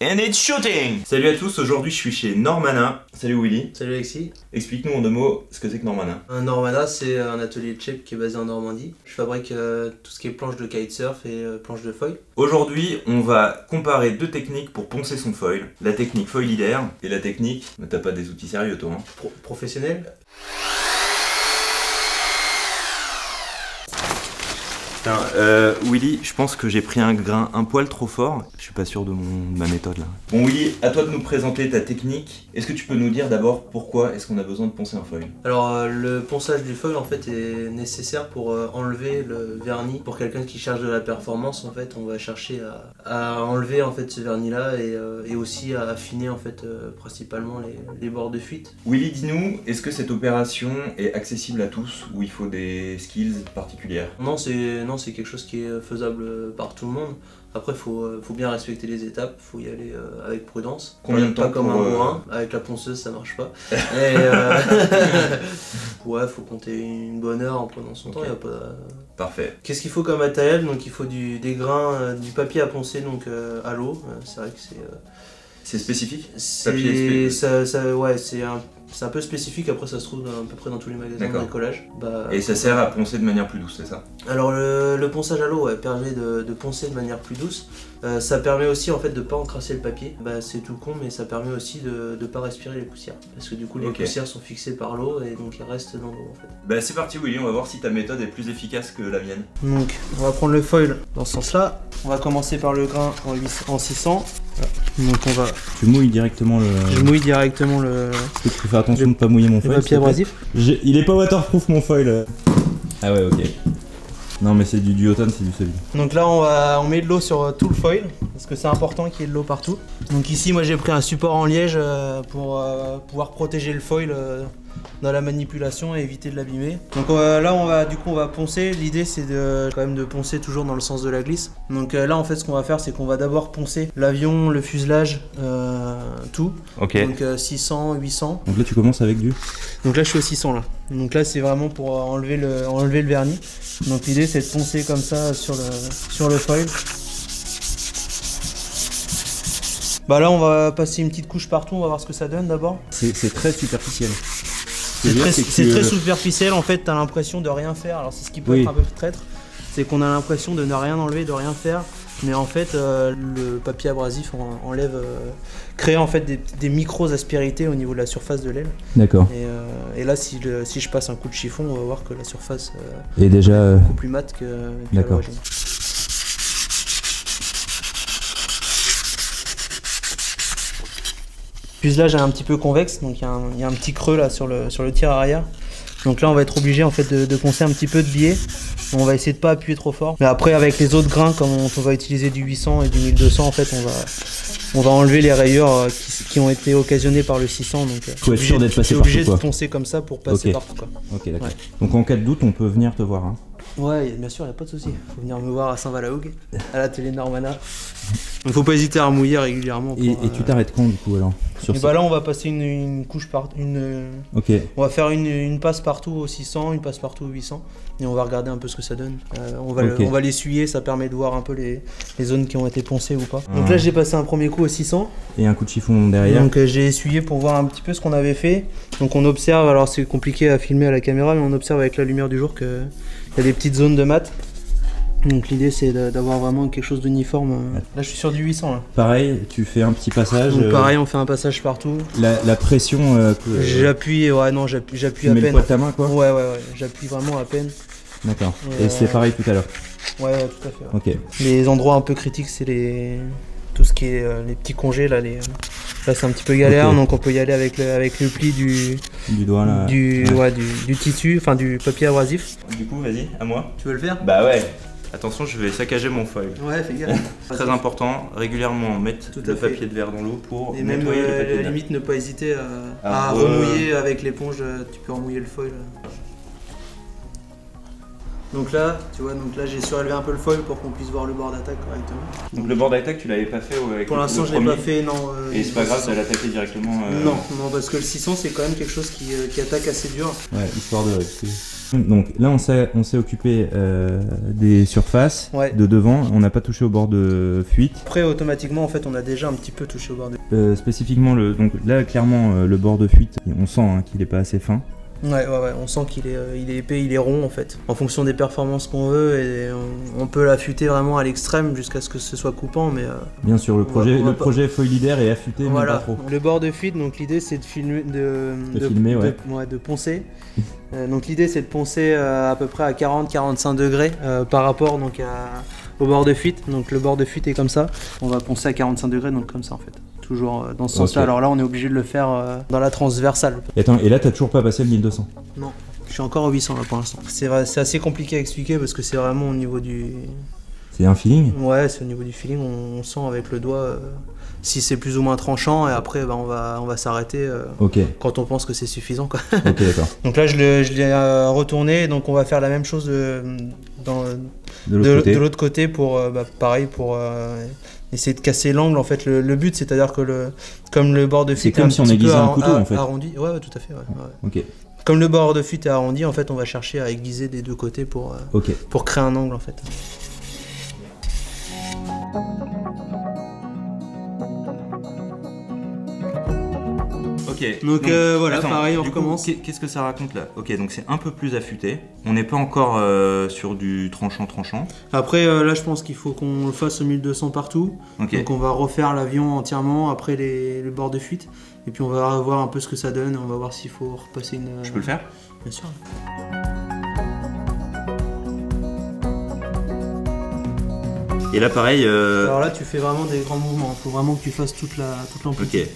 And it's shooting! Salut à tous, aujourd'hui je suis chez Normanna. Salut Willy. Salut Alexis. Explique-nous en deux mots ce que c'est que Normanna. Normanna, c'est un atelier de shape qui est basé en Normandie. Je fabrique tout ce qui est planche de kitesurf et planche de foil. Aujourd'hui, on va comparer deux techniques pour poncer son foil. La technique foilidaire et la technique... Mais t'as pas des outils sérieux toi hein. Professionnel. Putain, Willy, je pense que j'ai pris un grain un poil trop fort. Je suis pas sûr de ma méthode là. Bon Willy, à toi de nous présenter ta technique. Est-ce que tu peux nous dire d'abord pourquoi est-ce qu'on a besoin de poncer un foil? Alors le ponçage du foil en fait est nécessaire pour enlever le vernis. Pour quelqu'un qui cherche de la performance en fait, on va chercher à enlever en fait ce vernis là et aussi à affiner en fait principalement les bords de fuite. Willy, dis-nous, est-ce que cette opération est accessible à tous ou il faut des skills particulières? Non, c'est quelque chose qui est faisable par tout le monde. Après, faut bien respecter les étapes, faut y aller avec prudence. Combien de temps pas comme pour, un bourrin, avec la ponceuse ça marche pas. Et, ouais, faut compter une bonne heure en prenant son temps. Y a pas... Parfait. Qu'est-ce qu'il faut comme matériel? Donc il faut des grains, du papier à poncer donc à l'eau. C'est vrai que c'est... C'est spécifique? Ouais, c'est un peu spécifique, après ça se trouve à peu près dans tous les magasins de bricolage. Et ça sert à poncer de manière plus douce, c'est ça? Alors le ponçage à l'eau permet de poncer de manière plus douce. Ça permet aussi en fait de pas encrasser le papier. C'est tout con mais ça permet aussi de pas respirer les poussières. Parce que du coup les poussières sont fixées par l'eau et donc ils restent dans l'eau en fait. C'est parti Willy, on va voir si ta méthode est plus efficace que la mienne. Donc on va prendre le foil dans ce sens là. On va commencer par le grain en 600. Donc on va... Tu mouilles directement le... Je mouille directement le... Tu fais attention de ne pas mouiller mon foil. Le papier abrasif. Il est pas waterproof mon foil. Ah ouais, ok. Non mais c'est du duotone, c'est du solide. Donc là on met de l'eau sur tout le foil parce que c'est important qu'il y ait de l'eau partout. Donc ici moi j'ai pris un support en liège pour pouvoir protéger le foil dans la manipulation et éviter de l'abîmer. Donc là on va poncer. L'idée c'est quand même de poncer toujours dans le sens de la glisse. Donc là en fait ce qu'on va faire c'est qu'on va d'abord poncer l'avion, le fuselage, tout. Ok. Donc 600, 800. Donc là tu commences avec du... Donc là je suis au 600 là. Donc là c'est vraiment pour enlever le vernis. Donc l'idée c'est de poncer comme ça sur le foil. Là on va passer une petite couche partout, on va voir ce que ça donne d'abord. C'est très superficiel. C'est très superficiel en fait, t'as l'impression de rien faire. Alors c'est ce qui peut être un peu traître, c'est qu'on a l'impression de ne rien enlever, de rien faire. Mais en fait le papier abrasif crée en fait des micros aspérités au niveau de la surface de l'aile. D'accord. Et là si je passe un coup de chiffon, on va voir que la surface est déjà beaucoup plus mate qu'à l'origine. Le fuselage est un petit peu convexe, donc il y a un petit creux là sur le tir arrière. Donc là on va être obligé en fait de poncer un petit peu de biais. On va essayer de pas appuyer trop fort. Mais après avec les autres grains, comme on va utiliser du 800 et du 1200, en fait on va enlever les rayures qui ont été occasionnées par le 600. Donc faut être sûr d'être passé partout. Obligé de poncer comme ça pour passer partout quoi. Ok d'accord. Ouais. Donc en cas de doute on peut venir te voir hein. Ouais, bien sûr, il n'y a pas de souci. Faut venir me voir à Saint-Valahougue, à l'atelier Normanna. Il faut pas hésiter à remouiller régulièrement. Et tu t'arrêtes quand du coup alors là on va passer une couche par Ok. On va faire une passe partout au 600, une passe partout au 800 et on va regarder un peu ce que ça donne. On va l'essuyer, ça permet de voir un peu les zones qui ont été poncées ou pas. Donc là j'ai passé un premier coup au 600. Et un coup de chiffon derrière. Donc j'ai essuyé pour voir un petit peu ce qu'on avait fait. Donc on observe, alors c'est compliqué à filmer à la caméra, mais on observe avec la lumière du jour qu'il y a des petites zones de mat. Donc l'idée c'est d'avoir vraiment quelque chose d'uniforme. Là je suis sur du 800 là. Pareil, tu fais un petit passage. Donc pareil, on fait un passage partout. La pression... J'appuie, ouais non, j'appuie à peine. Tu mets le poids de ta main quoi? Ouais, j'appuie vraiment à peine. D'accord. Et c'est pareil tout à l'heure? Ouais, tout à fait. Ouais. Ok. Les endroits un peu critiques c'est tout ce qui est les petits congés là. Là c'est un petit peu galère, donc on peut y aller avec le pli du doigt là. Du tissu, enfin du papier abrasif. Du coup vas-y, à moi. Tu veux le faire? Bah ouais. Attention, je vais saccager mon foil. Ouais, fais gaffe. Très important, régulièrement mettre le papier de verre dans l'eau pour nettoyer le papier de verre. Limite ne pas hésiter à remouiller avec l'éponge, tu peux remouiller le foil. Donc là, tu vois, j'ai surélevé un peu le foil pour qu'on puisse voir le bord d'attaque correctement. Donc le bord d'attaque, tu l'avais pas fait avec pour l'instant, je l'ai pas fait, non. Et c'est pas grave de l'attaquer directement Non, parce que le 600 c'est quand même quelque chose qui attaque assez dur. Ouais, histoire de... Donc là on s'est occupé des surfaces de devant, on n'a pas touché au bord de fuite. Après automatiquement en fait on a déjà un petit peu touché au bord de spécifiquement donc là clairement le bord de fuite, on sent qu'il n'est pas assez fin. Ouais, on sent qu'il est épais, il est rond en fait. En fonction des performances qu'on veut, et on peut l'affûter vraiment à l'extrême jusqu'à ce que ce soit coupant, mais... Bien sûr, le projet Foil Leader est affûté, mais pas trop. Le bord de fuite, donc l'idée c'est de filmer, de poncer. Donc l'idée c'est de poncer à peu près à 40-45 degrés par rapport donc, au bord de fuite. Donc le bord de fuite est comme ça. On va poncer à 45 degrés, donc comme ça en fait. Toujours dans ce sens-là. Alors là, on est obligé de le faire dans la transversale. Et attends, et là, t'as toujours pas passé le 1200? Non, je suis encore au 800 là pour l'instant. C'est assez compliqué à expliquer parce que c'est vraiment au niveau du... C'est un feeling? Ouais, c'est au niveau du feeling. On sent avec le doigt si c'est plus ou moins tranchant, et après, on va s'arrêter quand on pense que c'est suffisant, quoi. Ok, d'accord. Donc là, je l'ai retourné, donc on va faire la même chose de l'autre côté pour, pareil, pour... essayer de casser l'angle en fait, le but, c'est-à-dire que comme le bord de fuite est comme si on aiguisait un couteau en fait. Arrondi, ouais, tout à fait. Ok. Comme le bord de fuite est arrondi, en fait, on va chercher à aiguiser des deux côtés pour créer un angle en fait. Ok. Donc voilà, attends, pareil, on recommence. Qu'est-ce que ça raconte là? Ok, donc c'est un peu plus affûté. On n'est pas encore sur du tranchant. Après, là, je pense qu'il faut qu'on le fasse au 1200 partout. Okay. Donc on va refaire l'avion entièrement après les bords de fuite. Et puis on va voir un peu ce que ça donne. On va voir s'il faut repasser une... Je peux le faire? Bien sûr. Et là, pareil... Alors là, tu fais vraiment des grands mouvements. Il faut vraiment que tu fasses toute l'amplitude. Ok.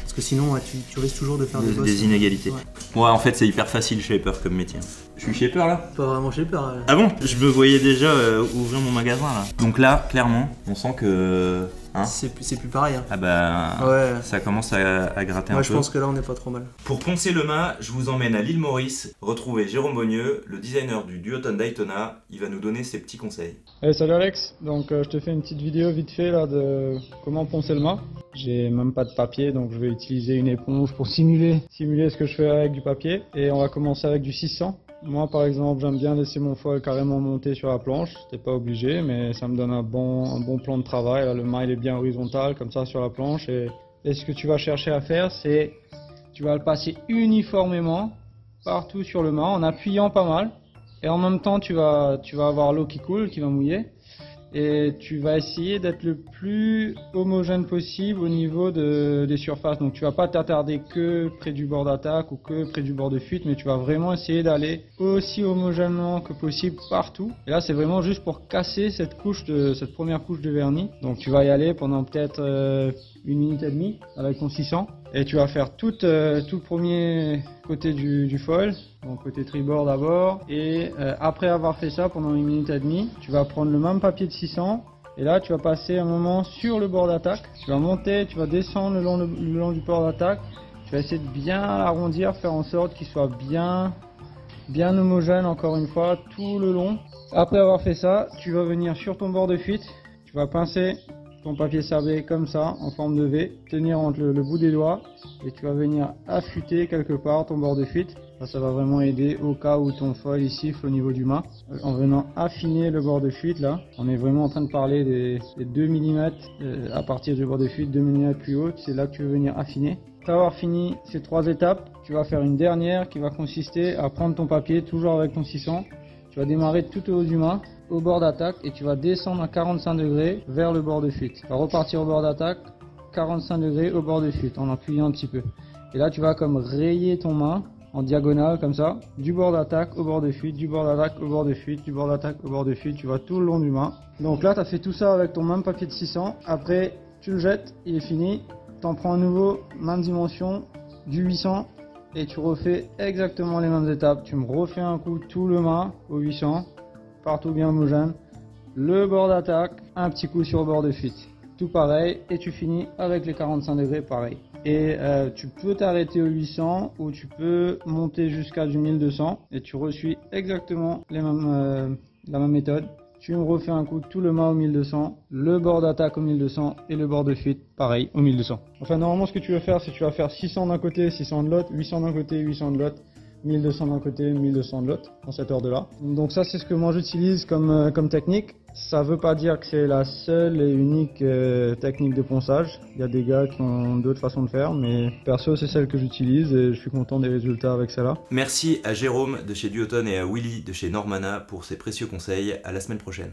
Parce que sinon, tu risques toujours de faire des inégalités. Ouais, en fait, c'est hyper facile shaper comme métier. Je suis shaper là? Pas vraiment shaper. Ah bon? Je me voyais déjà ouvrir mon magasin là. Donc là, clairement, on sent que... Hein, c'est plus pareil. Hein. Ah bah, ça commence à gratter un peu. Je pense que là, on n'est pas trop mal. Pour poncer le mât, je vous emmène à l'île Maurice, retrouver Jérôme Beaunieu, le designer du duotone Daytona. Il va nous donner ses petits conseils. Hey, salut Alex, donc je te fais une petite vidéo vite fait là de comment poncer le mât. J'ai même pas de papier, donc je vais utiliser une éponge pour simuler ce que je fais avec du papier. Et on va commencer avec du 600. Moi par exemple, j'aime bien laisser mon foil carrément monter sur la planche. T'es pas obligé, mais ça me donne un bon plan de travail. Là, le mât il est bien horizontal comme ça sur la planche. Et ce que tu vas chercher à faire, c'est tu vas le passer uniformément partout sur le mât en appuyant pas mal. Et en même temps, tu vas avoir l'eau qui coule, qui va mouiller. Et tu vas essayer d'être le plus homogène possible au niveau des surfaces. Donc tu vas pas t'attarder que près du bord d'attaque ou que près du bord de fuite, mais tu vas vraiment essayer d'aller aussi homogènement que possible partout. Et là c'est vraiment juste pour casser cette première couche de vernis. Donc tu vas y aller pendant peut-être 1 minute et demie avec ton 600. Et tu vas faire tout le premier côté du foil, donc côté tribord d'abord. Et après avoir fait ça pendant 1 minute et demie, tu vas prendre le même papier de 600. Et là, tu vas passer un moment sur le bord d'attaque. Tu vas monter, tu vas descendre le long du bord d'attaque. Tu vas essayer de bien l'arrondir, faire en sorte qu'il soit bien homogène encore une fois tout le long. Après avoir fait ça, tu vas venir sur ton bord de fuite. Tu vas pincer ton papier sablé comme ça, en forme de V, tenir entre le bout des doigts et tu vas venir affûter quelque part ton bord de fuite. Ça va vraiment aider au cas où ton foil il siffle au niveau du mât. En venant affiner le bord de fuite là, on est vraiment en train de parler des 2 mm à partir du bord de fuite, 2 mm plus haut, c'est là que tu veux venir affiner. Après avoir fini ces 3 étapes, tu vas faire une dernière qui va consister à prendre ton papier, toujours avec ton 600. Tu vas démarrer tout au haut du mât, au bord d'attaque, et tu vas descendre à 45 degrés vers le bord de fuite. Tu vas repartir au bord d'attaque, 45 degrés au bord de fuite, en appuyant un petit peu. Et là, tu vas comme rayer ton mât en diagonale, comme ça, du bord d'attaque au bord de fuite, du bord d'attaque au bord de fuite, du bord d'attaque au bord de fuite, tu vas tout le long du mât. Donc là, tu as fait tout ça avec ton même papier de 600. Après, tu le jettes, il est fini. Tu en prends un nouveau, même dimension, du 800. Et tu refais exactement les mêmes étapes. Tu me refais un coup tout le mât au 800, partout bien homogène. Le bord d'attaque, un petit coup sur le bord de fuite. Tout pareil, et tu finis avec les 45 degrés pareil. Et tu peux t'arrêter au 800 ou tu peux monter jusqu'à du 1200 et tu reçuis exactement la même méthode. Tu me refais un coup tout le mât au 1200, le bord d'attaque au 1200 et le bord de fuite pareil au 1200. Enfin normalement ce que tu vas faire c'est que tu vas faire 600 d'un côté, 600 de l'autre, 800 d'un côté, 800 de l'autre. 1200 d'un côté, 1200 de l'autre, dans cette ordre-là. Donc ça, c'est ce que moi j'utilise comme technique. Ça veut pas dire que c'est la seule et unique technique de ponçage. Il y a des gars qui ont d'autres façons de faire, mais perso, c'est celle que j'utilise et je suis content des résultats avec celle-là. Merci à Jérôme de chez Duotone et à Willy de chez Normana pour ces précieux conseils. À la semaine prochaine.